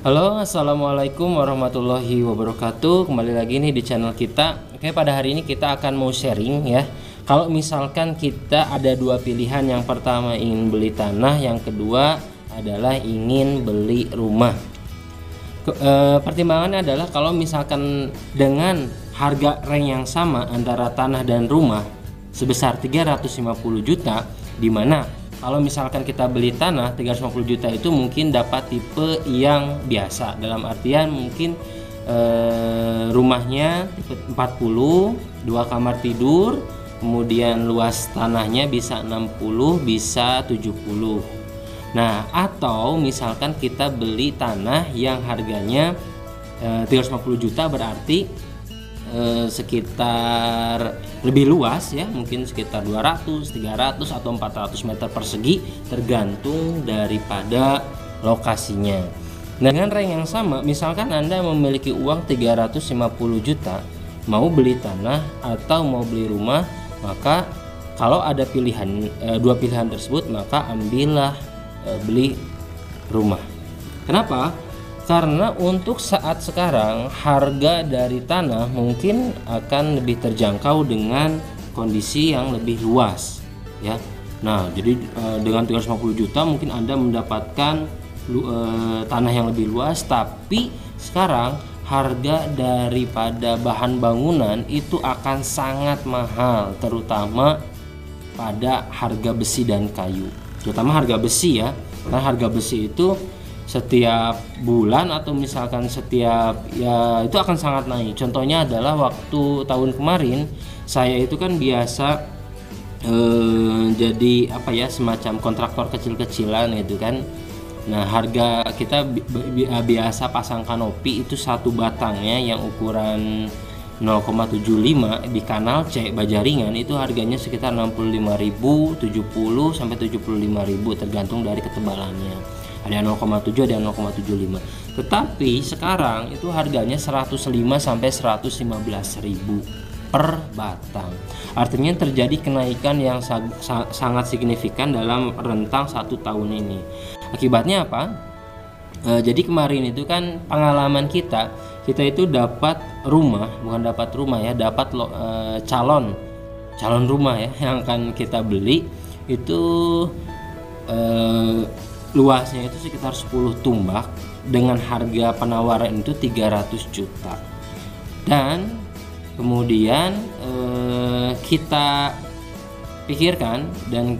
Halo, assalamualaikum warahmatullahi wabarakatuh. Kembali lagi nih di channel kita. Oke, pada hari ini kita akan mau sharing ya. Kalau misalkan kita ada dua pilihan, yang pertama ingin beli tanah, yang kedua adalah ingin beli rumah. Pertimbangannya adalah kalau misalkan dengan harga range yang sama antara tanah dan rumah sebesar 350 juta, di mana kalau misalkan kita beli tanah 350 juta itu mungkin dapat tipe yang biasa, dalam artian mungkin rumahnya tipe 40, 2 kamar tidur, kemudian luas tanahnya bisa 60, bisa 70. Nah, atau misalkan kita beli tanah yang harganya 350 juta, berarti sekitar lebih luas ya, mungkin sekitar 200, 300 atau 400 meter persegi tergantung daripada lokasinya. Nah, dengan range yang sama, misalkan Anda memiliki uang 350 juta, mau beli tanah atau mau beli rumah, maka kalau ada pilihan, dua pilihan tersebut, maka ambillah beli rumah. Kenapa? Karena untuk saat sekarang harga dari tanah mungkin akan lebih terjangkau dengan kondisi yang lebih luas ya. Nah, jadi dengan 350 juta mungkin Anda mendapatkan tanah yang lebih luas, tapi sekarang harga daripada bahan bangunan itu akan sangat mahal, terutama pada harga besi dan kayu. Terutama harga besi ya. Karena harga besi itu setiap bulan atau misalkan setiap ya itu akan sangat naik. Contohnya adalah waktu tahun kemarin saya itu kan biasa jadi apa ya, semacam kontraktor kecil-kecilan gitu kan. Nah, harga kita biasa pasang kanopi itu satu batangnya yang ukuran 0,75 di kanal C Bajaringan itu harganya sekitar 65.000, 70 sampai 75.000 tergantung dari ketebalannya. Ada 0,7, ada 0,75. Tetapi sekarang itu harganya 105 sampai 115.000 per batang. Artinya terjadi kenaikan yang sangat signifikan dalam rentang 1 tahun ini. Akibatnya apa? Jadi kemarin itu kan pengalaman kita itu dapat rumah, bukan dapat rumah ya, dapat calon rumah ya yang akan kita beli itu luasnya itu sekitar 10 tumbak dengan harga penawaran itu 300 juta. Dan kemudian kita pikirkan dan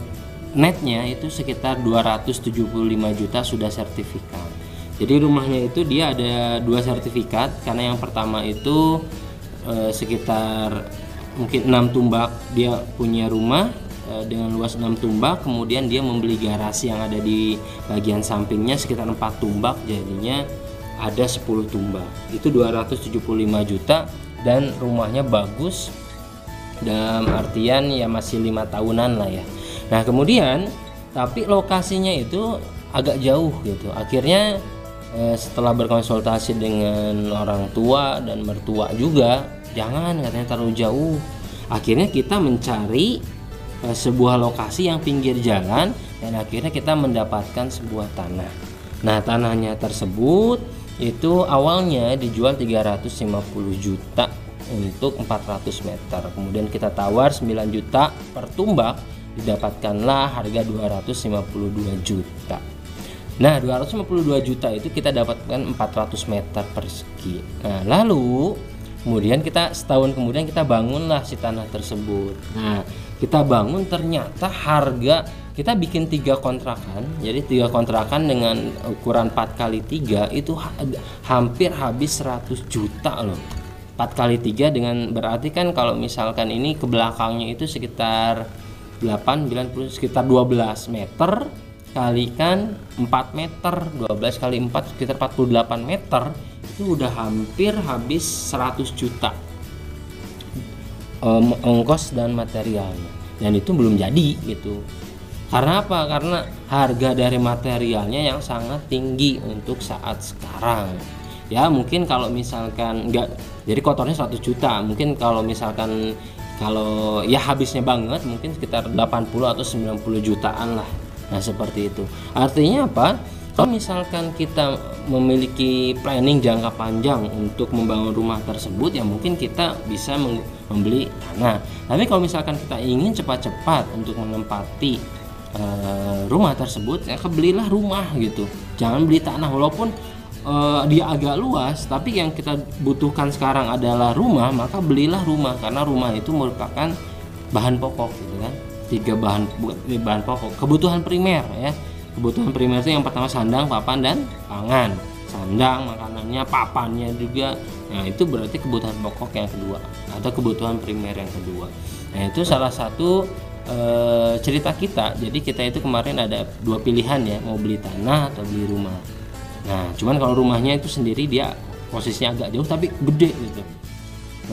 netnya itu sekitar 275 juta sudah sertifikat. Jadi rumahnya itu dia ada 2 sertifikat, karena yang pertama itu sekitar mungkin 6 tumbak dia punya rumah dengan luas 6 tumbak, kemudian dia membeli garasi yang ada di bagian sampingnya sekitar 4 tumbak, jadinya ada 10 tumbak. Itu 275 juta dan rumahnya bagus, dalam artian ya masih 5 tahunan lah ya. Nah, kemudian tapi lokasinya itu agak jauh gitu. Akhirnya setelah berkonsultasi dengan orang tua dan mertua juga, jangan, katanya terlalu jauh. Akhirnya kita mencari sebuah lokasi yang pinggir jalan, dan akhirnya kita mendapatkan sebuah tanah. Nah, tanahnya tersebut itu awalnya dijual 350 juta untuk 400 meter. Kemudian kita tawar 9 juta per tumbak, didapatkanlah harga 252 juta. Nah, 252 juta itu kita dapatkan 400 meter persegi. Nah, lalu kemudian kita setahun kemudian kita bangunlah si tanah tersebut. Nah, kita bangun, ternyata harga kita bikin 3 kontrakan. Jadi 3 kontrakan dengan ukuran 4x3 itu hampir habis 100 juta loh. 4x3 dengan berarti kan kalau misalkan ini ke belakangnya itu sekitar 8, 90, sekitar 12 meter kalikan 4 meter, 12 kali 4 sekitar 48 meter, itu udah hampir habis 100 juta ongkos dan materialnya, dan itu belum jadi gitu. Karena apa? Karena harga dari materialnya yang sangat tinggi untuk saat sekarang ya. Mungkin kalau misalkan enggak, jadi kotornya 100 juta, mungkin kalau misalkan kalau ya habisnya banget mungkin sekitar 80 atau 90 jutaan lah. Nah, seperti itu. Artinya apa? Kalau misalkan kita memiliki planning jangka panjang untuk membangun rumah tersebut, ya mungkin kita bisa membeli tanah. Tapi kalau misalkan kita ingin cepat-cepat untuk menempati rumah tersebut, ya belilah rumah gitu. Jangan beli tanah, walaupun dia agak luas, tapi yang kita butuhkan sekarang adalah rumah, maka belilah rumah, karena rumah itu merupakan bahan pokok gitu kan. 3 bahan pokok, kebutuhan primer ya. Kebutuhan primer itu yang pertama sandang, papan, dan pangan. Sandang makanannya, papannya juga. Nah, itu berarti kebutuhan pokok yang kedua atau kebutuhan primer yang kedua. Nah, itu salah satu cerita kita. Jadi kita itu kemarin ada 2 pilihan ya, mau beli tanah atau beli rumah. Nah, cuman kalau rumahnya itu sendiri dia posisinya agak jauh tapi gede gitu.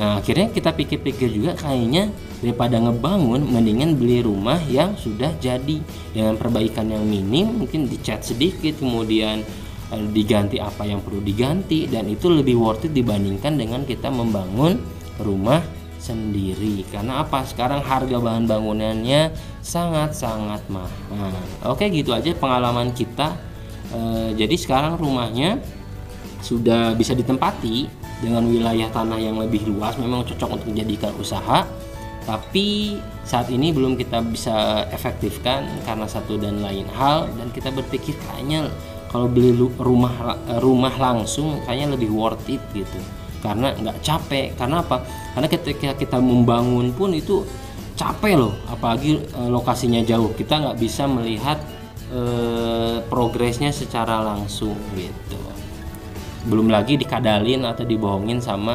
Nah, akhirnya kita pikir-pikir juga, kayaknya daripada ngebangun, mendingan beli rumah yang sudah jadi dengan perbaikan yang minim, mungkin dicat sedikit, kemudian diganti apa yang perlu diganti, dan itu lebih worth it dibandingkan dengan kita membangun rumah sendiri. Karena apa? Sekarang harga bahan bangunannya sangat-sangat mahal. Oke, gitu aja pengalaman kita. Jadi sekarang rumahnya sudah bisa ditempati dengan wilayah tanah yang lebih luas, memang cocok untuk dijadikan usaha, tapi saat ini belum kita bisa efektifkan karena satu dan lain hal, dan kita berpikir kayaknya kalau beli rumah langsung kayaknya lebih worth it gitu, karena nggak capek. Karena apa? Karena ketika kita membangun pun itu capek loh, apalagi lokasinya jauh, kita nggak bisa melihat progresnya secara langsung gitu. Belum lagi dikadalin atau dibohongin sama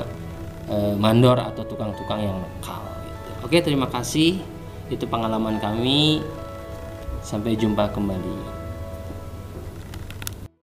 mandor atau tukang-tukang yang nakal gitu. Oke, terima kasih. Itu pengalaman kami. Sampai jumpa kembali.